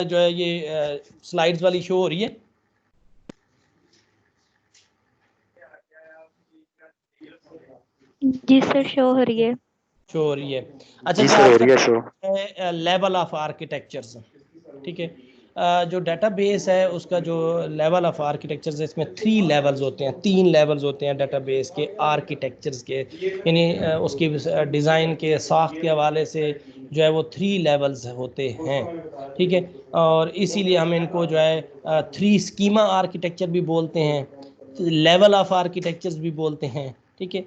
जो है ये स्लाइड्स वाली शो हो रही है। जी सर, शो हो रही है। शो हो रही है। अच्छा जी सर, हो रही है शो। लेवल ऑफ आर्किटेक्चर्स, ठीक है। जो डेटाबेस है उसका जो लेवल ऑफ आर्किटेक्चर्स है, इसमें 3 लेवल्स होते हैं, 3 लेवल्स होते हैं डेटाबेस के आर्किटेक्चर्स के, यानी उसकी डिज़ाइन के साख्त के हवाले से जो है वो 3 लेवल्स होते हैं, ठीक है। और इसीलिए हम इनको जो है 3 स्कीमा आर्किटेक्चर भी बोलते हैं, लेवल ऑफ आर्किटेक्चर्स भी बोलते हैं, ठीक है।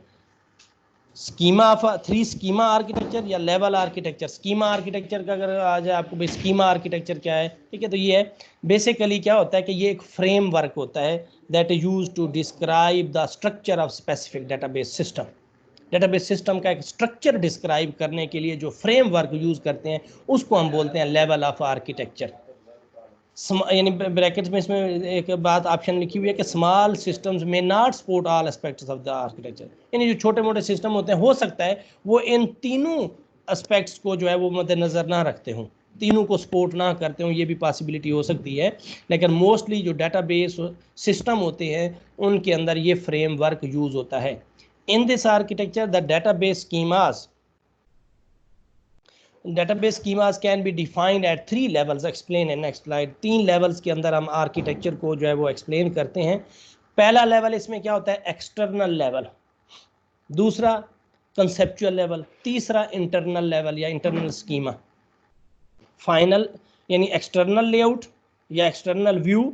स्कीमा ऑफ 3 स्कीमा आर्किटेक्चर या लेवल आर्किटेक्चर। स्कीमा आर्किटेक्चर का अगर आ जाए आपको भाई स्कीमा आर्किटेक्चर क्या है, ठीक है, तो ये है बेसिकली क्या होता है कि ये एक फ्रेमवर्क होता है that is used to describe the structure of specific database system. Database system का एक स्ट्रक्चर डिस्क्राइब करने के लिए जो फ्रेमवर्क यूज करते हैं उसको हम बोलते हैं लेवल ऑफ आर्किटेक्चर। यानी ब्रैकेट्स में इसमें एक बात ऑप्शन लिखी हुई है कि स्मॉल सिस्टम्स में not support all aspects of the architecture, यानी जो छोटे मोटे सिस्टम होते हैं हो सकता है वो इन तीनों एस्पेक्ट्स को जो है वो मद्देनजर ना रखते हों, तीनों को सपोर्ट ना करते हों, ये भी पॉसिबिलिटी हो सकती है। लेकिन मोस्टली जो डेटाबेस सिस्टम होते हैं उनके अंदर ये फ्रेमवर्क यूज होता है। In this architecture the database schemas database schemas can be defined at 3 levels explain in next slide। 3 levels के अंदर हम आर्किटेक्चर को जो है वो एक्सप्लेन करते हैं। पहला लेवल इसमें क्या होता है, एक्सटर्नल लेवल, दूसरा कंसेप्चुअल लेवल, तीसरा इंटरनल लेवल या इंटरनल स्कीमा। फाइनल यानी एक्सटर्नल लेआउट या एक्सटर्नल व्यू,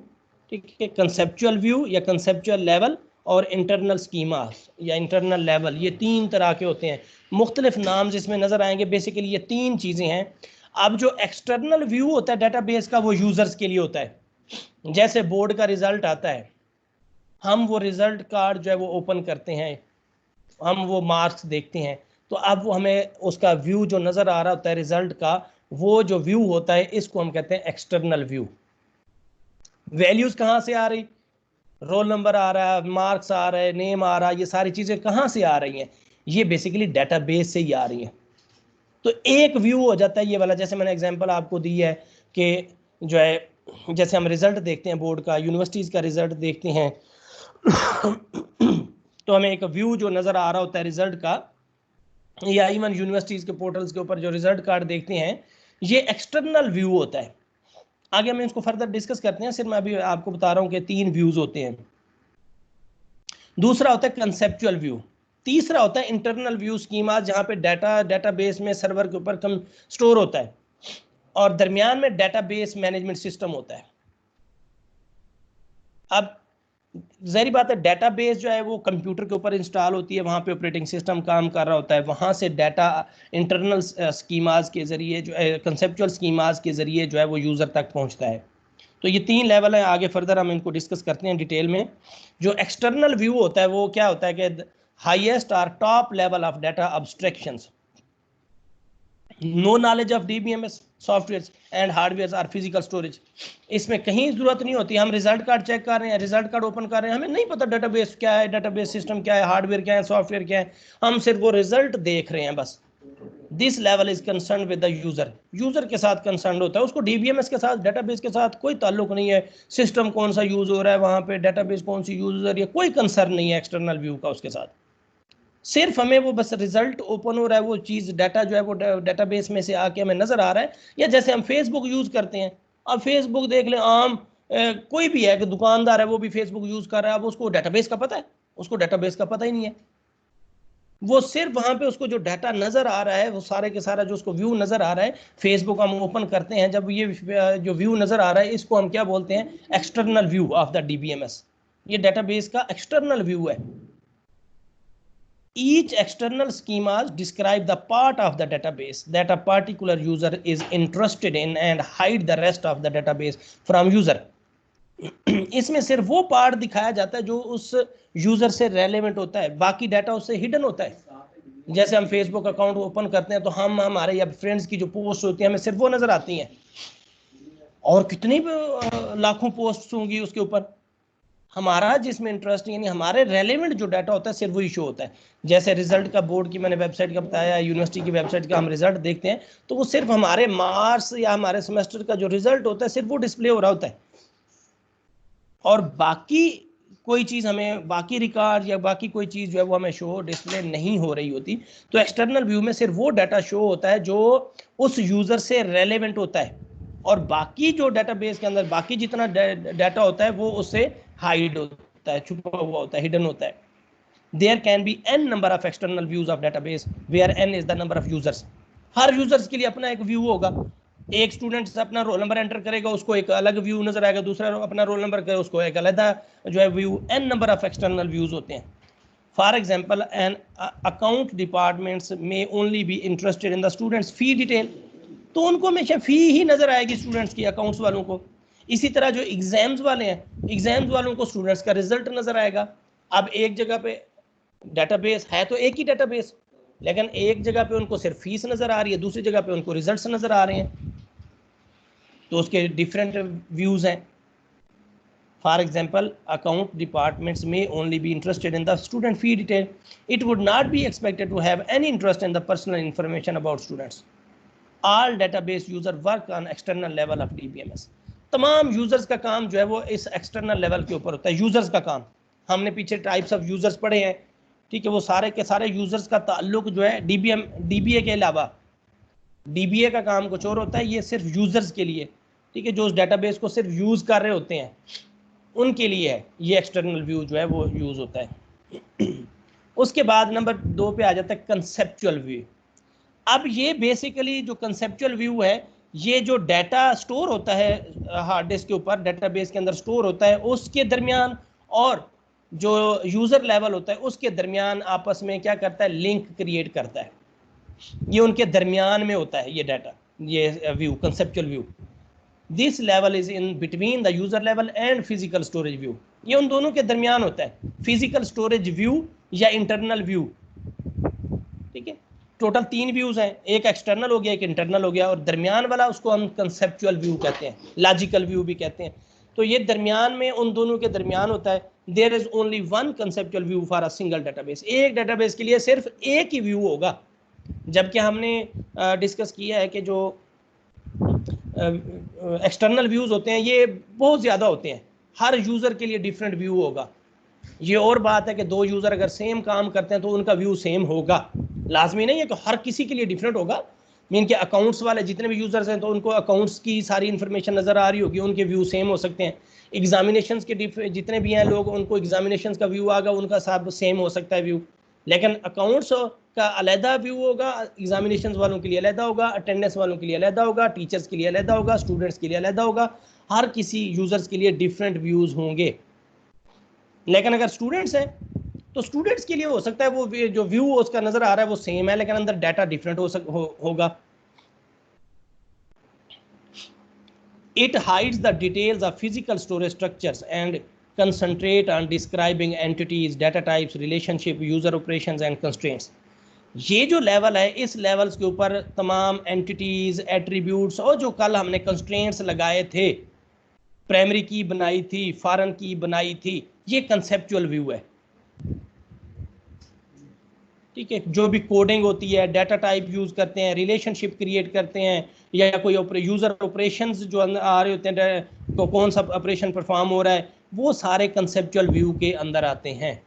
ठीक है, कंसेप्चुअल व्यू या कंसेप्चुअल लेवल और इंटरनल स्कीमा या इंटरनल लेवल, ये 3 तरह के होते हैं। मुख्तलिफ नाम इसमें नज़र आएंगे। बेसिकली ये 3 चीज़ें हैं। अब जो एक्सटर्नल व्यू होता है डेटाबेस का वो यूज़र्स के लिए होता है। जैसे बोर्ड का रिज़ल्ट आता है, हम वो रिज़ल्ट कार्ड जो है वो ओपन करते हैं, हम वो मार्क्स देखते हैं, तो अब वो हमें उसका व्यू जो नज़र आ रहा होता है रिज़ल्ट का, वो जो व्यू होता है इसको हम कहते हैं एक्सटर्नल व्यू। वैल्यूज़ कहाँ से आ रही, रोल नंबर आ रहा है, मार्क्स आ रहे हैं, नेम आ रहा है, ये सारी चीज़ें कहाँ से आ रही हैं, ये बेसिकली डेटाबेस से ही आ रही हैं। तो एक व्यू हो जाता है ये वाला, जैसे मैंने एग्जांपल आपको दी है कि जो है जैसे हम रिज़ल्ट देखते हैं बोर्ड का, यूनिवर्सिटीज़ का रिज़ल्ट देखते हैं तो हमें एक व्यू जो नज़र आ रहा होता है रिज़ल्ट का, या इवन यूनिवर्सिटीज़ के पोर्टल्स के ऊपर जो रिज़ल्ट कार्ड देखते हैं, ये एक्सटर्नल व्यू होता है। आगे हम इसको फर्दर डिस्कस करते हैं, सिर्फ मैं अभी आपको बता रहा हूँ कि 3 व्यूज़ होते हैं। दूसरा होता है कंसेप्चुअल व्यू, तीसरा होता है इंटरनल व्यू स्कीमा, जहाँ पे डेटाबेस में सर्वर के ऊपर कम स्टोर होता है, और दरमियान में डेटाबेस मैनेजमेंट सिस्टम होता है। अब ज़ाहिर बात है डेटाबेस जो है वो कंप्यूटर के ऊपर इंस्टॉल होती है, वहाँ पे ऑपरेटिंग सिस्टम काम कर रहा होता है, वहाँ से डाटा इंटरनल स्कीमाज के ज़रिए जो कंसेप्चुअल स्कीमाज के ज़रिए जो है वो यूज़र तक पहुँचता है। तो ये 3 लेवल हैं। आगे फर्दर हम इनको डिस्कस करते हैं डिटेल में। जो एक्सटर्नल व्यू होता है वो क्या होता है कि हाईएस्ट और top level of data abstractions, no knowledge of DBMS software and hardware और फिजिकल स्टोरेज। इसमें कहीं ज़रूरत नहीं होती, हम रिजल्ट कार्ड चेक कर रहे हैं, रिजल्ट कार्ड ओपन कर रहे हैं, हमें नहीं पता डेटाबेस क्या है, डेटाबेस सिस्टम क्या है, हार्डवेयर क्या है, सॉफ्टवेयर क्या है, हम सिर्फ वो रिजल्ट देख रहे हैं बस। This level is concern with the user, user के साथ कंसर्न होता है, उसको DBMS के साथ, डेटाबेस के साथ कोई ताल्लुक नहीं है, सिस्टम कौन सा यूज हो रहा है वहाँ पे, डेटाबेस कौन सी यूज हो रही है, कोई कंसर्न नहीं है एक्सटर्नल व्यू का उसके साथ। सिर्फ हमें वो बस रिजल्ट ओपन हो रहा है, वो चीज़ डाटा जो है वो डेटाबेस में से आके हमें नज़र आ रहा है। या जैसे हम फेसबुक यूज़ करते हैं, अब फेसबुक देख लें, आम कोई भी है कि दुकानदार है वो भी फेसबुक यूज़ कर रहा है, अब उसको डेटाबेस का पता है, उसको डेटाबेस का पता ही नहीं है। वो सिर्फ वहाँ पे उसको जो डाटा नज़र आ रहा है, वो सारे के सारा जो उसको व्यू नज़र आ रहा है, फेसबुक हम ओपन करते हैं, जब ये जो व्यू नज़र आ रहा है इसको हम क्या बोलते हैं, external view of the DBMS। ये डेटाबेस का एक्सटर्नल व्यू है। Each external schemas describe the part of the database that a particular user is interested in and hide the rest of the database from user। इसमें सिर्फ वो part दिखाया जाता है जो उस यूजर से रेलेवेंट होता है, बाकी डाटा उससे हिडन होता है। जैसे हम फेसबुक अकाउंट ओपन करते हैं तो हम हमारे या फ्रेंड्स की जो पोस्ट होती है हमें सिर्फ वो नजर आती हैं, और कितनी लाखों पोस्ट होंगी उसके ऊपर, हमारा जिसमें इंटरेस्ट यानी हमारे रेलेवेंट जो डाटा होता है सिर्फ वही शो होता है। जैसे रिजल्ट का बोर्ड की मैंने वेबसाइट का बताया, यूनिवर्सिटी की वेबसाइट का हम रिजल्ट देखते हैं तो वो सिर्फ हमारे मार्क्स या हमारे सेमेस्टर का जो रिजल्ट होता है सिर्फ वो डिस्प्ले हो रहा होता है, और बाकी कोई चीज़ हमें, बाकी रिकॉर्ड या बाकी कोई चीज़ जो है वो हमें शो डिस्प्ले नहीं हो रही होती। तो एक्सटर्नल व्यू में सिर्फ वो डाटा शो होता है जो उस यूज़र से रेलेवेंट होता है, और बाकी जो डाटाबेस के अंदर बाकी जितना डाटा होता है वो उससे हाइड होता है, छुपा हुआ होता है, हिडन होता है। There can be n number of external views of database where n is the number of users. हर यूजर्स के लिए अपना एक व्यू होगा। एक स्टूडेंट अपना रोल नंबर एंटर करेगा, उसको एक अलग व्यू नजर आएगा, दूसरा अपना रोल नंबर करे उसको एक अलग जो है view. n number of external views होते हैं। For example an account departments में only be interested in the students fee detail, तो उनको हमेशा फी ही नजर आएगी स्टूडेंट्स की, अकाउंट्स वालों को। इसी तरह जो एग्जाम्स वाले हैं, एग्जाम्स वालों को स्टूडेंट्स का रिजल्ट नजर आएगा। अब एक जगह पे डाटाबेस है तो एक ही डाटाबेस, लेकिन एक जगह पे उनको सिर्फ फीस नजर आ रही है, दूसरी जगह पे उनको रिजल्ट्स नजर आ रहे हैं, तो उसके डिफरेंट व्यूज हैं। फॉर एग्जाम्पल अकाउंट डिपार्टमेंट्स में only be interested in the student fee detail, it would not be expected to have any interest in the personal information about students. All database user work on external level of DBMS. तमाम users का काम जो है वो इस external level के ऊपर होता है। यूजर्स का काम, हमने पीछे टाइप्स ऑफ यूजर्स पढ़े हैं, ठीक है, वो सारे के सारे यूजर्स का ताल्लुक जो है डीबीए के अलावा, डीबीए का काम कुछ और होता है, ये सिर्फ यूजर्स के लिए, ठीक है, जो उस डेटाबेस को सिर्फ यूज कर रहे होते हैं उनके लिए है ये एक्सटर्नल व्यू जो है वो यूज होता है। उसके बाद नंबर 2 पे आ जाता है कंसेप्चुअल व्यू। अब ये बेसिकली जो कंसेप्चुअल व्यू है, ये जो डाटा स्टोर होता है हार्ड डिस्क के ऊपर, डाटाबेस के अंदर स्टोर होता है, उसके दरमियान और जो यूजर लेवल होता है उसके दरमियान आपस में क्या करता है, लिंक क्रिएट करता है। ये उनके दरमियान में होता है ये डाटा, ये view, conceptual view. This level is in between the user level and physical storage view. ये उन दोनों के दरमियान होता है, फिजिकल स्टोरेज व्यू या इंटरनल व्यू, ठीक है। टोटल 3 व्यूज हैं, एक एक्सटर्नल हो गया, एक इंटरनल हो गया, और दरमियान वाला उसको हम कंसेप्चुअल व्यू कहते हैं, लॉजिकल व्यू भी कहते हैं। तो ये दरमियान में उन दोनों के दरमियान होता है। There is only one conceptual view for a single database. एक डाटाबेस के लिए सिर्फ एक ही व्यू होगा, जबकि हमने डिस्कस किया है कि जो एक्सटर्नल व्यूज होते हैं ये बहुत ज़्यादा होते हैं, हर यूज़र के लिए डिफरेंट व्यू होगा। ये और बात है कि 2 यूज़र अगर सेम काम करते हैं तो उनका व्यू सेम होगा, लाजमी नहीं है कि हर किसी के लिए डिफरेंट होगा। मीन के अकाउंट्स वाले जितने भी यूज़र्स हैं तो उनको अकाउंट्स की सारी इन्फॉर्मेशन नज़र आ रही होगी, उनके व्यू सेम हो सकते हैं। एग्जामिनेशंस के जितने भी हैं लोग, उनको एग्जामिनेशंस का व्यू आगा, उनका सब सेम हो सकता है व्यू, लेकिन अकाउंट्स का अलहदा व्यू होगा, एग्जामिनेशंस वालों के लिए अलहदा होगा, अटेंडेंस वालों के लिए अलहदा होगा, टीचर्स के लिए अलहदा होगा, स्टूडेंट्स के लिए अलहदा होगा। हर किसी यूज़र्स के लिए डिफरेंट व्यूज़ होंगे। लेकिन अगर स्टूडेंट्स हैं तो स्टूडेंट्स के लिए हो सकता है वो जो व्यू उसका नजर आ रहा है वो सेम है, लेकिन अंदर डाटा डिफरेंट होगा। It hides the details of physical storage structures and concentrate on describing entities, data types, relationship, user operations and constraints. ये जो लेवल है, इस लेवल्स के ऊपर तमाम एंटिटीज, एट्रीब्यूट्स और जो कल हमने कंस्ट्रेंट्स लगाए थे, प्राइमरी की बनाई थी, फॉरेन की बनाई थी, ये कंसेप्चुअल व्यू है, ठीक है। जो भी कोडिंग होती है, डाटा टाइप यूज करते हैं, रिलेशनशिप क्रिएट करते हैं, या कोई यूजर ऑपरेशंस जो आ रहे होते हैं, तो कौन सा ऑपरेशन परफॉर्म हो रहा है, वो सारे कंसेप्चुअल व्यू के अंदर आते हैं।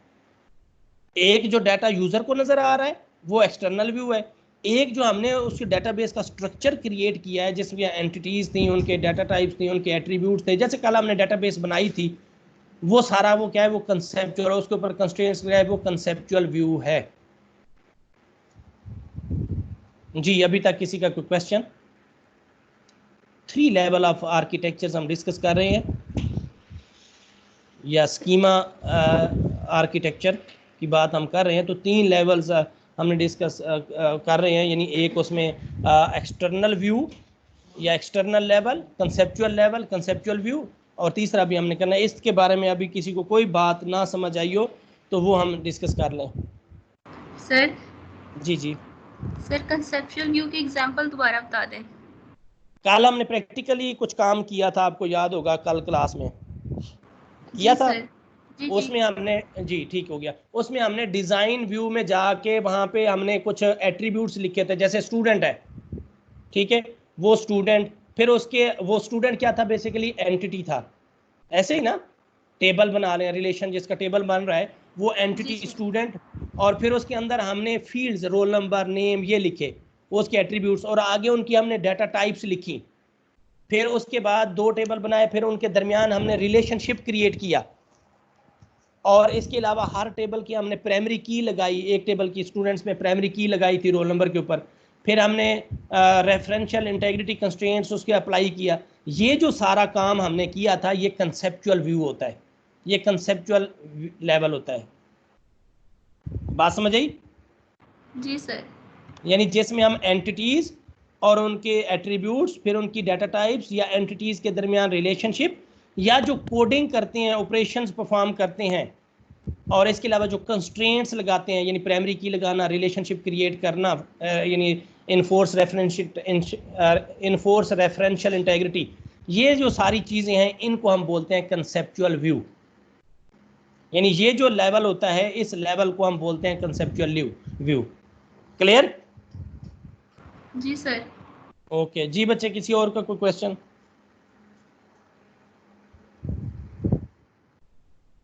एक जो डाटा यूजर को नजर आ रहा है वो एक्सटर्नल व्यू है, एक जो हमने उसके डाटाबेस का स्ट्रक्चर क्रिएट किया है जिसमें एंटिटीज थी, उनके डाटा टाइप्स थी, उनके एट्रीब्यूट्स थे, जैसे कल हमने डाटाबेस बनाई थी, वो सारा वो क्या है, वो कंसेप्चुअल, उसके ऊपर कंस्ट्रेंट्स क्या है, वो कंसेप्चुअल व्यू है। जी, अभी तक किसी का कोई क्वेश्चन? 3 लेवल ऑफ आर्किटेक्चर्स हम डिस्कस कर रहे हैं, या स्कीमा आर्किटेक्चर की बात हम कर रहे हैं। तो 3 लेवल्स हमने डिस्कस कर रहे हैं, यानी एक उसमें एक्सटर्नल व्यू या external level, conceptual level, conceptual view, और तीसरा भी हमने करना है। इसके बारे में अभी किसी को कोई बात ना समझ आई हो तो वो हम डिस्कस कर लें। सर जी जी सर, कंसेप्चुअल व्यू की एग्जांपल दोबारा बता दें। कल हमने प्रैक्टिकली कुछ काम किया था, आपको याद होगा, कल क्लास में किया था। सर, जी उसमें हमने जी ठीक हो गया, उसमें हमने डिजाइन व्यू में जाके वहां पे हमने कुछ एट्रीब्यूट्स लिखे थे, जैसे स्टूडेंट है, ठीक है, वो स्टूडेंट, फिर उसके वो स्टूडेंट क्या था, बेसिकली एंटिटी था, ऐसे ही ना, टेबल बना रहे हैं, रिलेशन जिसका टेबल बन रहा है वो जी एंटिटी सर। स्टूडेंट, और फिर उसके अंदर हमने फील्ड्स, रोल नंबर, नेम, ये लिखे, उसके एट्रीब्यूट्स, और आगे उनकी हमने डाटा टाइप्स लिखी, फिर उसके बाद दो टेबल बनाए, फिर उनके दरमियान हमने रिलेशनशिप क्रिएट किया, और इसके अलावा हर टेबल की हमने प्राइमरी की लगाई, एक टेबल की स्टूडेंट्स में प्राइमरी की लगाई थी रोल नंबर के ऊपर, फिर हमने रेफरेंशियल इंटेग्रिटी कंस्ट्रेंट्स उसके अप्लाई किया। ये जो सारा काम हमने किया था ये कंसेप्चुअल व्यू होता है, ये कंसेप्चुअल लेवल होता है, बात समझ आई? जी सर। यानी जिसमें हम एंटिटीज और उनके एट्रीब्यूट्स, फिर उनकी डाटा टाइप्स या एंटिटीज के दरमियान रिलेशनशिप, या जो कोडिंग करते हैं, ऑपरेशंस परफॉर्म करते हैं, और इसके अलावा जो कंस्ट्रेंट्स लगाते हैं, यानी प्राइमरी की लगाना, रिलेशनशिप क्रिएट करना, यानी इनफोर्स रेफरेंशियल इंटेग्रिटी, ये जो सारी चीज़ें हैं इनको हम बोलते हैं कंसेप्चुअल व्यू। यानी ये जो लेवल होता है इस लेवल को हम बोलते हैं कंसेप्चुअल व्यू। क्लियर? जी सर। ओके जी बच्चे, किसी और का कोई क्वेश्चन?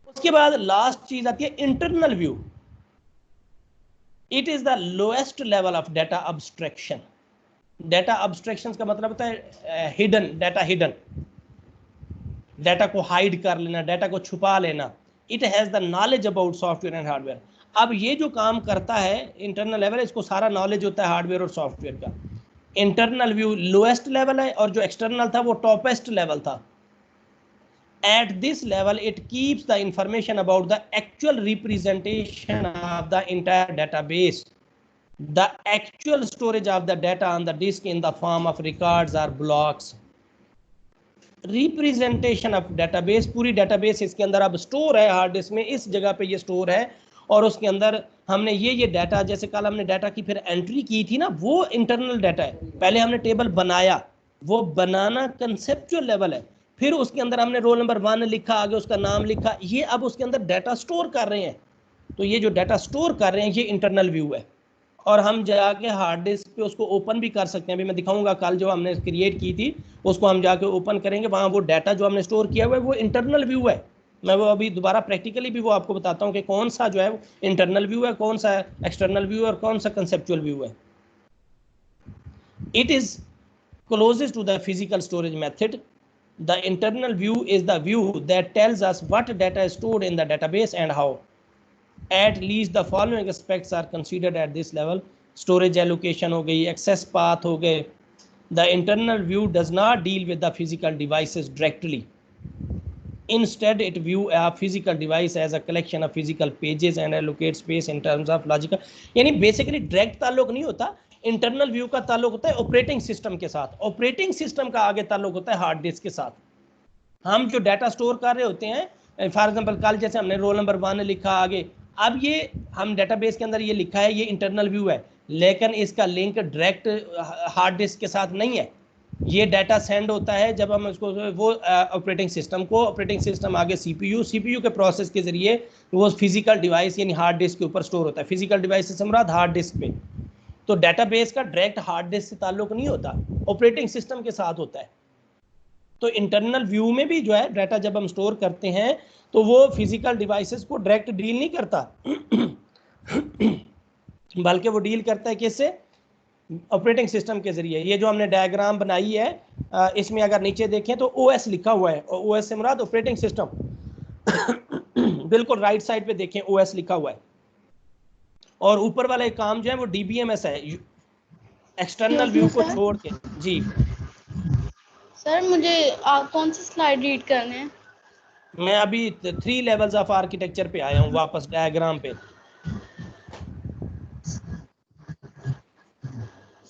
उसके बाद लास्ट चीज आती है internal view. It is the lowest level of data abstraction. Data abstraction का मतलब होता है हिडन डाटा, हिडन डाटा को हाइड कर लेना, डाटा को छुपा लेना। It has the knowledge about software and hardware. अब ये जो काम करता है इंटरनल लेवल, इसको सारा नॉलेज होता है हार्डवेयर और सॉफ्टवेयर का। इंटरनल व्यू लोएस्ट लेवल है, और जो एक्सटर्नल था वो टॉपेस्ट लेवल था। At this level, it keeps the information about the actual representation of the entire database, the actual storage of the data on the disk in the form of records or blocks. Representation of database, पूरी database इसके अंदर अब store है hard disk में, इस जगह पे ये स्टोर है, और उसके अंदर हमने ये डाटा, जैसे कल हमने डाटा की फिर एंट्री की थी ना, वो इंटरनल डाटा है। पहले हमने टेबल बनाया, वो बनाना कंसेप्चुअल लेवल है, फिर उसके अंदर हमने रोल नंबर 1 लिखा, आगे उसका नाम लिखा, ये अब उसके अंदर डाटा स्टोर कर रहे हैं। तो ये जो डाटा स्टोर कर रहे हैं ये इंटरनल व्यू है, और हम जाके हार्ड डिस्क पे उसको ओपन भी कर सकते हैं। अभी मैं दिखाऊंगा, कल जो हमने क्रिएट की थी उसको हम जाके ओपन करेंगे, वहाँ वो डाटा जो हमने स्टोर किया हुआ है वो इंटरनल व्यू है। मैं वो अभी दोबारा प्रैक्टिकली भी वो आपको बताता हूँ कि कौन सा जो है इंटरनल व्यू है, कौन सा एक्सटर्नल व्यू है, और कौन सा कंसेप्चुअल व्यू है। It is closest to the physical storage method. The internal view is the view that tells us what data is stored in the database and how. At least the following aspects are considered at this level. Storage allocation हो गई, access path हो गए. The internal view does not deal with the physical devices directly. Instead, it view a physical device as a collection of physical pages and allocate space in terms of logical. यानी basically direct ताल्लुक नहीं होता, internal view का ताल्लुक होता है operating system के साथ, ऑपरेटिंग सिस्टम का आगे ताल्लुक होता है हार्ड डिस्क के साथ। हम जो डाटा स्टोर कर रहे होते हैं, फॉर एग्जांपल कल जैसे हमने रोल नंबर 1 लिखा आगे, अब ये हम डेटाबेस के अंदर ये लिखा है, ये इंटरनल व्यू है, लेकिन इसका लिंक डायरेक्ट हार्ड डिस्क के साथ नहीं है। ये डाटा सेंड होता है जब हम उसको वो ऑपरेटिंग सिस्टम को, ऑपरेटिंग सिस्टम आगे सीपीयू के प्रोसेस के जरिए वो फिजिकल डिवाइस यानी हार्ड डिस्क के ऊपर स्टोर होता है। फिजिकल डिवाइस से मुराद हार्ड डिस्क पे। तो डेटाबेस का डायरेक्ट हार्ड डिस्क से ताल्लुक नहीं होता, ऑपरेटिंग सिस्टम के साथ होता है। तो इंटरनल व्यू में भी जो है डाटा जब हम स्टोर करते हैं तो वो फिजिकल डिवाइसेस को डायरेक्ट डील नहीं करता बल्कि वो डील करता है किससे? ऑपरेटिंग सिस्टम के जरिए। ये जो हमने डायग्राम बनाई है, इसमें अगर नीचे देखें तो ओएस लिखा हुआ है, और ओएस से मुराद ऑपरेटिंग सिस्टम बिल्कुल राइट साइड पे देखें ओएस लिखा हुआ है, और ऊपर वाला एक काम जो है वो डीबीएमएस है, एक्सटर्नल व्यू को छोड़ के। जी सर मुझे कौन सी स्लाइड रीड करने हैं? मैं अभी 3 लेवल्स ऑफ आर्किटेक्चर पे आया हूँ, वापस डायग्राम पे।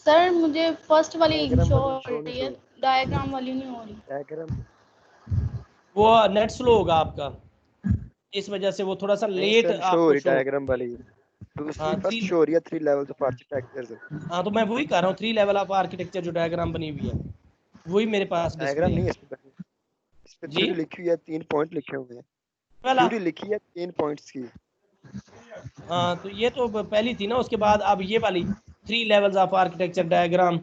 सर मुझे फर्स्ट वाली शो हो रही है, डायग्राम वाली नहीं हो रही। डायग्राम वो नेट स्लो होगा आपका, इस वजह से वो थोड़ा सा लेट आपको शो। डायग्राम वाली दूसरी फर्स्ट शो हो रही है 3 लेवल्स ऑफ आर्किटेक्चर। हाँ तो मैं वही कह रहा हूँ 3 लेवल ऑफ आर्किटेक्चर जो डायग्राम बनी हुई है वही मेरे पास डायग्राम नहीं है डिस्प्ले। इस पे थ्योरी लिखी हुई है, 3 पॉइंट लिखे हुए हैं। पहला थ्योरी लिखी है 3 पॉइंट्स की। हाँ, तो ये तो पहली थी ना, उसके बाद अब ये वाली 3 लेवल्स ऑफ आर्किटेक्चर डायग्राम।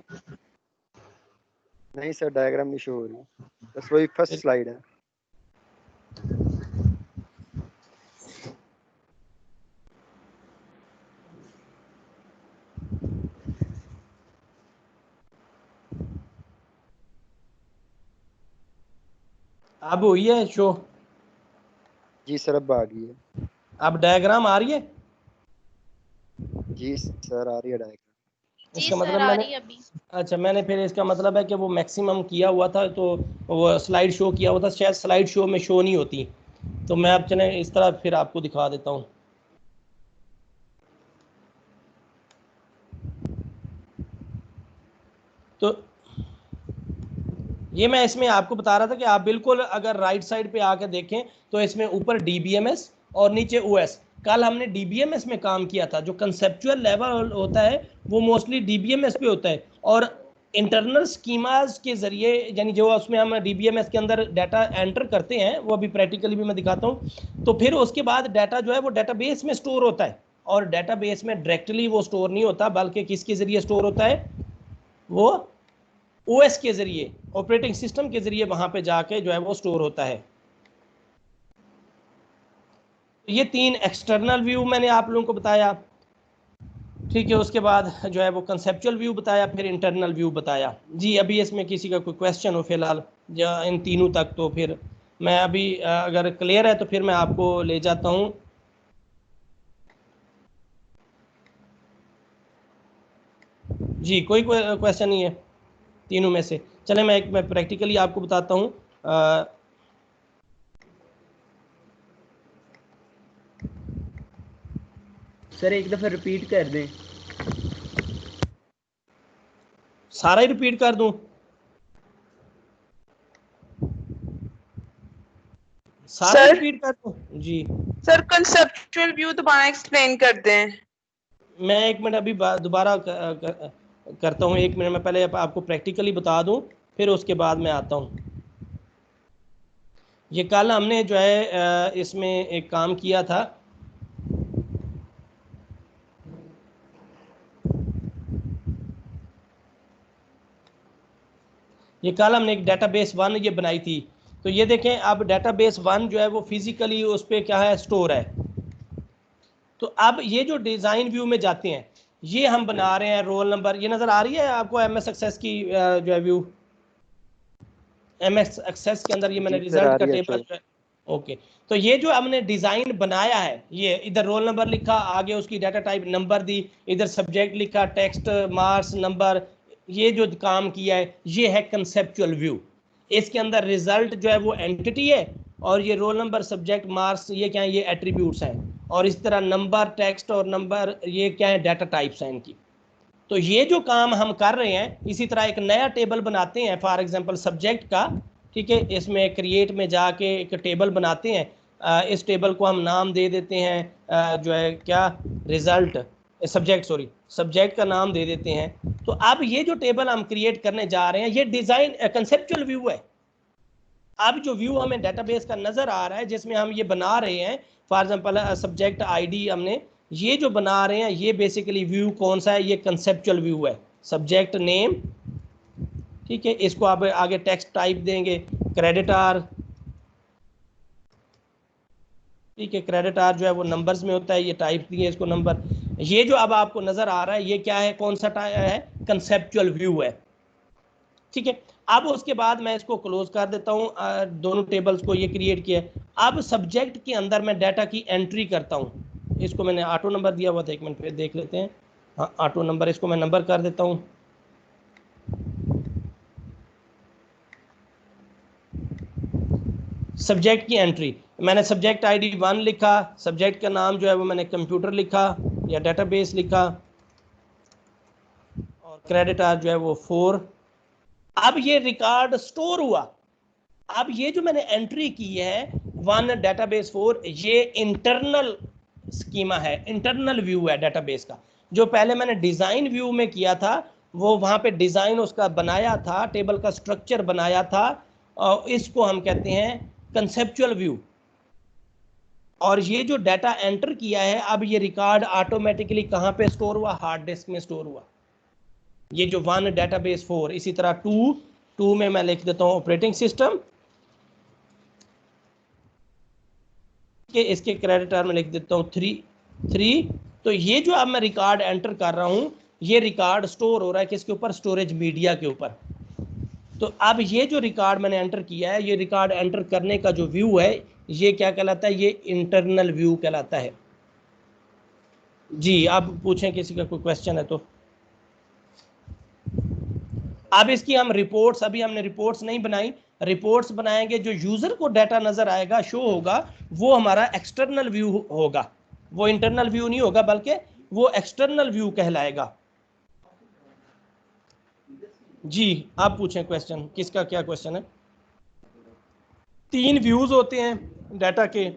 नहीं सर, डायग्राम नहीं शो हो रही, बस वही फर्स्ट स्लाइड है। अब हुई है शो? जी सर, अब आ गई है। अब डायग्राम आ रही है? जी सर, आ रही है डायग्राम। जी इसका सर मतलब आ मैंने, रही है अभी। अच्छा मैंने फिर इसका मतलब है कि वो मैक्सिमम किया हुआ था, तो वो स्लाइड शो किया हुआ था, शायद स्लाइड शो में शो नहीं होती। तो मैं अब चले इस तरह फिर आपको दिखा देता हूँ। तो ये मैं इसमें आपको बता रहा था कि आप बिल्कुल अगर राइट साइड पे आके देखें तो इसमें ऊपर DBMS और नीचे OS। कल हमने DBMS में काम किया था। जो कंसेप्चुअल लेवल होता है वो मोस्टली DBMS पे होता है, और इंटरनल स्कीमाज के जरिए, यानी जो उसमें हम DBMS के अंदर डाटा एंटर करते हैं, वो अभी प्रैक्टिकली भी मैं दिखाता हूँ। तो फिर उसके बाद डाटा जो है वो डाटाबेस में स्टोर होता है, और डाटाबेस में डायरेक्टली वो स्टोर नहीं होता, बल्कि किसके जरिए स्टोर होता है? वो OS के जरिए, ऑपरेटिंग सिस्टम के जरिए वहां पे जाके जो है वो स्टोर होता है। ये 3 एक्सटर्नल व्यू मैंने आप लोगों को बताया, ठीक है। उसके बाद जो है वो कंसेप्चुअल व्यू बताया, फिर इंटरनल व्यू बताया। जी अभी इसमें किसी का कोई क्वेश्चन हो फिलहाल या इन तीनों तक, तो फिर मैं अभी अगर क्लियर है तो फिर मैं आपको ले जाता हूँ। जी कोई क्वेश्चन नहीं है तीनों में से? चले मैं प्रैक्टिकली आपको बताता हूँ। सर एक दफा रिपीट कर दें। सारा ही रिपीट कर दूं? सारा ही रिपीट कर दूं? जी सर कंसेप्चुअल व्यू दोबारा एक्सप्लेन कर दें। मैं एक मिनट अभी दोबारा करता हूँ। एक मिनट में पहले आपको प्रैक्टिकली बता दूं, फिर उसके बाद मैं आता हूँ। ये कल हमने जो है इसमें एक काम किया था। ये कल हमने एक डेटाबेस 1 ये बनाई थी। तो ये देखें, अब डेटाबेस 1 जो है वो फिजिकली उस पर क्या है, स्टोर है। तो अब ये जो डिज़ाइन व्यू में जाते हैं, ये हम बना रहे हैं रोल नंबर। ये नज़र आ रही है आपको MS एक्सेस की जो है व्यू? MS एक्सेस के अंदर ये मैंने जी सर, आ रिजल्ट का रही है टेबल शो। जो है, ओके। तो ये जो हमने डिज़ाइन बनाया है, ये इधर रोल नंबर लिखा, आगे उसकी डाटा टाइप नंबर दी, इधर सब्जेक्ट लिखा, टेक्स्ट मार्क्स नंबर, ये जो काम किया है ये है कंसेप्चुअल व्यू। इसके अंदर रिजल्ट जो है वो एंटिटी है, और ये रोल नंबर सब्जेक्ट मार्क्स ये क्या है, ये एट्रीब्यूट्स हैं। और इस तरह नंबर टेक्स्ट और नंबर ये क्या है, डाटा टाइप्स हैं इनकी। तो ये जो काम हम कर रहे हैं, इसी तरह एक नया टेबल बनाते हैं, फॉर एग्जांपल सब्जेक्ट का, ठीक है। इसमें क्रिएट में जाके एक टेबल बनाते हैं। इस टेबल को हम नाम दे देते हैं जो है क्या, रिजल्ट सब्जेक्ट, सॉरी सब्जेक्ट का नाम दे देते हैं। तो अब ये जो टेबल हम क्रिएट करने जा रहे हैं, ये डिज़ाइन कंसेप्चुअल व्यू है। अब जो व्यू हमें डेटाबेस का नज़र आ रहा है, जिसमें हम ये बना रहे हैं, फॉर एग्जांपल सब्जेक्ट ID हमने ये जो बना रहे हैं, ये बेसिकली व्यू कौन सा है, ये कंसेप्चुअल व्यू है। सब्जेक्ट नेम, ठीक है, इसको आप आगे टेक्स्ट टाइप देंगे, क्रेडिटर, ठीक है। क्रेडिटर जो है वो नंबर्स में होता है, ये टाइप दिए इसको नंबर। ये जो अब आपको नज़र आ रहा है, ये क्या है, कौन सा है, कंसेप्चुअल व्यू है, ठीक है। अब उसके बाद मैं इसको क्लोज कर देता हूँ, दोनों टेबल्स को ये क्रिएट किया। अब सब्जेक्ट के अंदर मैं डाटा की एंट्री करता हूँ। इसको मैंने ऑटो नंबर दिया हुआ था, एक मिनट पे देख लेते हैं। हाँ ऑटो नंबर, इसको मैं नंबर कर देता हूँ। सब्जेक्ट की एंट्री, मैंने सब्जेक्ट ID 1 लिखा, सब्जेक्ट का नाम जो है वो मैंने कंप्यूटर लिखा या डेटाबेस लिखा, और क्रेडिटर जो है वो 4। अब ये रिकॉर्ड स्टोर हुआ। अब ये जो मैंने एंट्री की है 1 डेटाबेस 4, ये इंटरनल स्कीमा है, इंटरनल व्यू है डेटाबेस का। जो पहले मैंने डिज़ाइन व्यू में किया था, वो वहाँ पे डिज़ाइन उसका बनाया था, टेबल का स्ट्रक्चर बनाया था, और इसको हम कहते हैं कंसेप्चुअल व्यू। और ये जो डाटा एंटर किया है, अब ये रिकॉर्ड ऑटोमेटिकली कहाँ पे स्टोर हुआ, हार्ड डिस्क में स्टोर हुआ। ये जो 1 डेटाबेस 4, इसी तरह 2 में मैं लिख देता हूँ ऑपरेटिंग सिस्टम के, इसके क्रेडिटर में लिख देता हूँ 3। तो ये जो अब मैं रिकॉर्ड एंटर कर रहा हूँ, ये रिकॉर्ड स्टोर हो रहा है किसके ऊपर, स्टोरेज मीडिया के ऊपर। तो अब ये जो रिकॉर्ड मैंने एंटर किया है, ये रिकॉर्ड एंटर करने का जो व्यू है, ये क्या कहलाता है, ये इंटरनल व्यू कहलाता है। जी, आप पूछें किसी का कोई क्वेश्चन है तो। अब इसकी हम रिपोर्ट्स, अभी हमने रिपोर्ट्स नहीं बनाई, रिपोर्ट्स बनाएंगे। जो यूजर को डाटा नजर आएगा, शो होगा, वो हमारा एक्सटर्नल व्यू होगा, वो इंटरनल व्यू नहीं होगा, बल्कि वो एक्सटर्नल व्यू कहलाएगा। जी, आप पूछें क्वेश्चन, किसका क्या क्वेश्चन है। 3 व्यूज होते हैं डाटा के।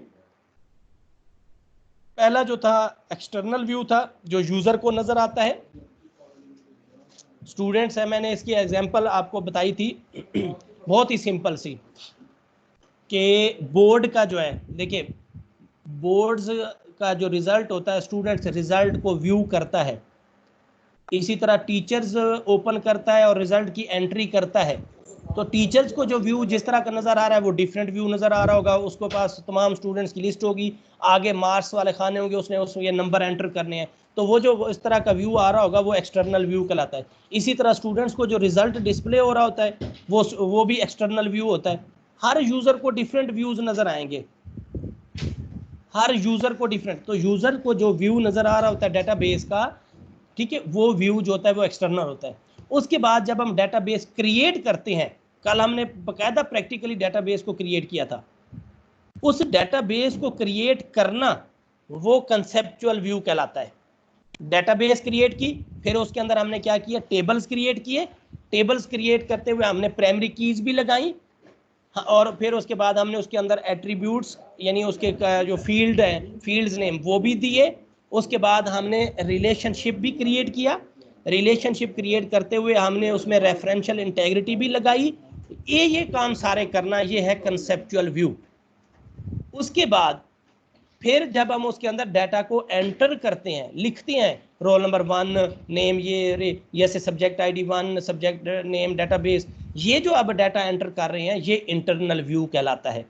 पहला जो था एक्सटर्नल व्यू था, जो यूजर को नजर आता है। स्टूडेंट्स है, मैंने इसकी एग्जांपल आपको बताई थी बहुत ही सिंपल सी, कि बोर्ड का जो है, देखिए बोर्ड्स का जो रिजल्ट होता है, स्टूडेंट्स रिजल्ट को व्यू करता है। इसी तरह टीचर्स ओपन करता है और रिजल्ट की एंट्री करता है। तो टीचर्स को जो व्यू जिस तरह का नज़र आ रहा है, वो डिफरेंट व्यू नज़र आ रहा होगा। उसके पास तमाम स्टूडेंट्स की लिस्ट होगी, आगे मार्क्स वाले खाने होंगे, उसने उसमें ये नंबर एंटर करने हैं। तो वो जो इस तरह का व्यू आ रहा होगा, वो एक्सटर्नल व्यू कहलाता है। इसी तरह स्टूडेंट्स को जो रिजल्ट डिस्प्ले हो रहा होता है, वो भी एक्सटर्नल व्यू होता है। हर यूज़र को डिफरेंट व्यूज़ नज़र आएंगे, हर यूज़र को डिफरेंट। तो यूज़र को जो व्यू नज़र आ रहा होता है डेटाबेस का, ठीक है, वो व्यू जो होता है वो एक्सटर्नल होता है। उसके बाद जब हम डेटाबेस क्रिएट करते हैं, कल हमने बकायदा प्रैक्टिकली डेटाबेस को क्रिएट किया था, उस डेटाबेस को क्रिएट करना वो कंसेप्चुअल व्यू कहलाता है। डेटाबेस क्रिएट की, फिर उसके अंदर हमने क्या किया, टेबल्स क्रिएट किए। टेबल्स क्रिएट करते हुए हमने प्राइमरी कीज भी लगाई, और फिर उसके बाद हमने उसके अंदर एट्रीब्यूट्स, यानी उसके जो फील्ड है, फील्ड्स नेम, वो भी दिए। उसके बाद हमने रिलेशनशिप भी क्रिएट किया। रिलेशनशिप क्रिएट करते हुए हमने उसमें रेफरेंशियल इंटेग्रिटी भी लगाई। ये काम सारे करना, ये है कंसेप्चुअल व्यू। उसके बाद फिर जब हम उसके अंदर डाटा को एंटर करते हैं, लिखते हैं, रोल नंबर 1 नेम, ये से subject ID 1, subject name, database, ये जो अब डाटा एंटर कर रहे हैं, ये इंटरनल व्यू कहलाता है।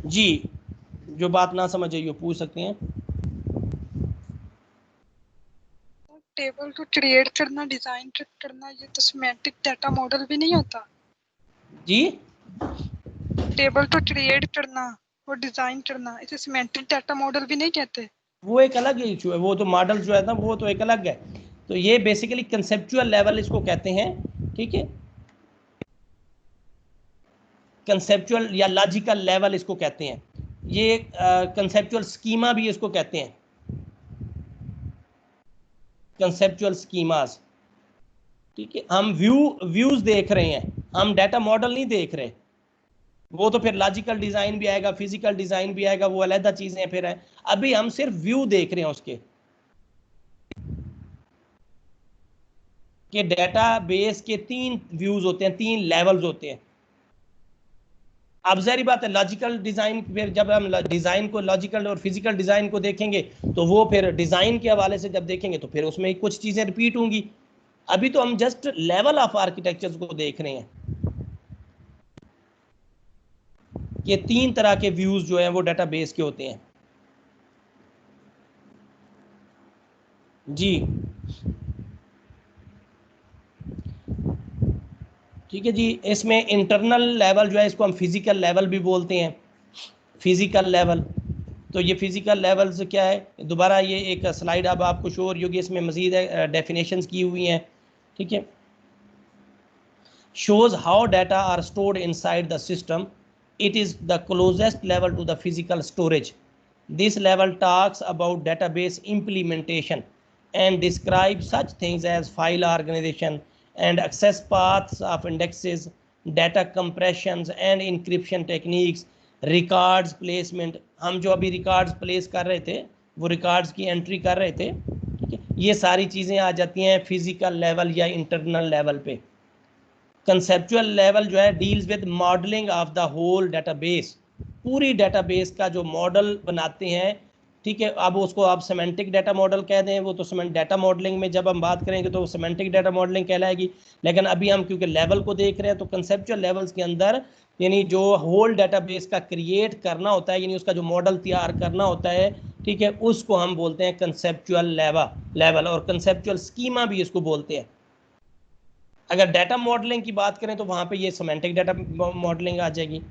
जी, जो बात ना समझ आई वो पूछ सकते हैं। टेबल को क्रिएट करना, डिजाइन करना, ये तो सिमेंटिक डाटा मॉडल भी नहीं होता जी। टेबल को क्रिएट करना और डिजाइन करना, इसे सिमेंटिक डाटा मॉडल भी नहीं कहते। वो एक अलग इशू है, वो तो मॉडल जो है ना, वो तो एक अलग है। तो ये बेसिकली कंसेप्चुअल लेवल इसको कहते हैं, ठीक है, कंसेप्चुअल या लॉजिकल लेवल इसको कहते हैं। ये कंसेप्चुअल स्कीमा भी इसको कहते हैं, कंसेप्चुअल स्कीमास, ठीक है। हम व्यूज देख रहे हैं, हम डाटा मॉडल नहीं देख रहे। वो तो फिर लॉजिकल डिजाइन भी आएगा, फिजिकल डिजाइन भी आएगा, वो अलग चीजें फिर है। अभी हम सिर्फ व्यू देख रहे हैं उसके, कि डाटा बेस के 3 व्यूज होते हैं, 3 लेवल्स होते हैं। अब जारी बात है, लॉजिकल डिजाइन, फिर जब हम डिजाइन को, लॉजिकल और फिजिकल डिजाइन को देखेंगे, तो वो फिर डिजाइन के हवाले से जब देखेंगे तो फिर उसमें कुछ चीजें रिपीट होंगी। अभी तो हम जस्ट लेवल ऑफ आर्किटेक्चर्स को देख रहे हैं, ये 3 तरह के व्यूज जो हैं वो डाटाबेस के होते हैं। जी, ठीक है जी। इसमें इंटरनल लेवल जो है, इसको हम फिजिकल लेवल भी बोलते हैं, फिजिकल लेवल। तो ये फिजिकल लेवल्स क्या है, दोबारा ये एक स्लाइड अब आपको शो हो रही होगी, इसमें मजीद डेफिनेशंस की हुई हैं, ठीक है। shows how data are stored inside the system. It is the closest level to the physical storage. This level talks about database implementation and describes such things as file organization and access paths of indexes, data compressions and encryption techniques, records placement. हम जो अभी records place कर रहे थे, वो records की entry कर रहे थे, ठीक है। ये सारी चीज़ें आ जाती हैं physical level या internal level पे। कंसेप्चुअल लेवल जो है deals with modelling of the whole database, पूरी डेटाबेस का जो मॉडल बनाते हैं, ठीक है। अब उसको आप सेमेंटिक डाटा मॉडल कह दें, वो तो सेमेंट डाटा मॉडलिंग में जब हम बात करेंगे तो सेमेंटिक डाटा मॉडलिंग कहलाएगी। लेकिन अभी हम क्योंकि लेवल को देख रहे हैं तो कंसेप्चुअल लेवल्स के अंदर यानी जो होल डाटाबेस का क्रिएट करना होता है, यानी उसका जो मॉडल तैयार करना होता है, ठीक है, उसको हम बोलते हैं कंसेप्चुअल लेवल, और कंसेप्चुअल स्कीमा भी इसको बोलते हैं। अगर डाटा मॉडलिंग की बात करें तो वहां पे ये सेमेंटिक डाटा मॉडलिंग आ जाएगी।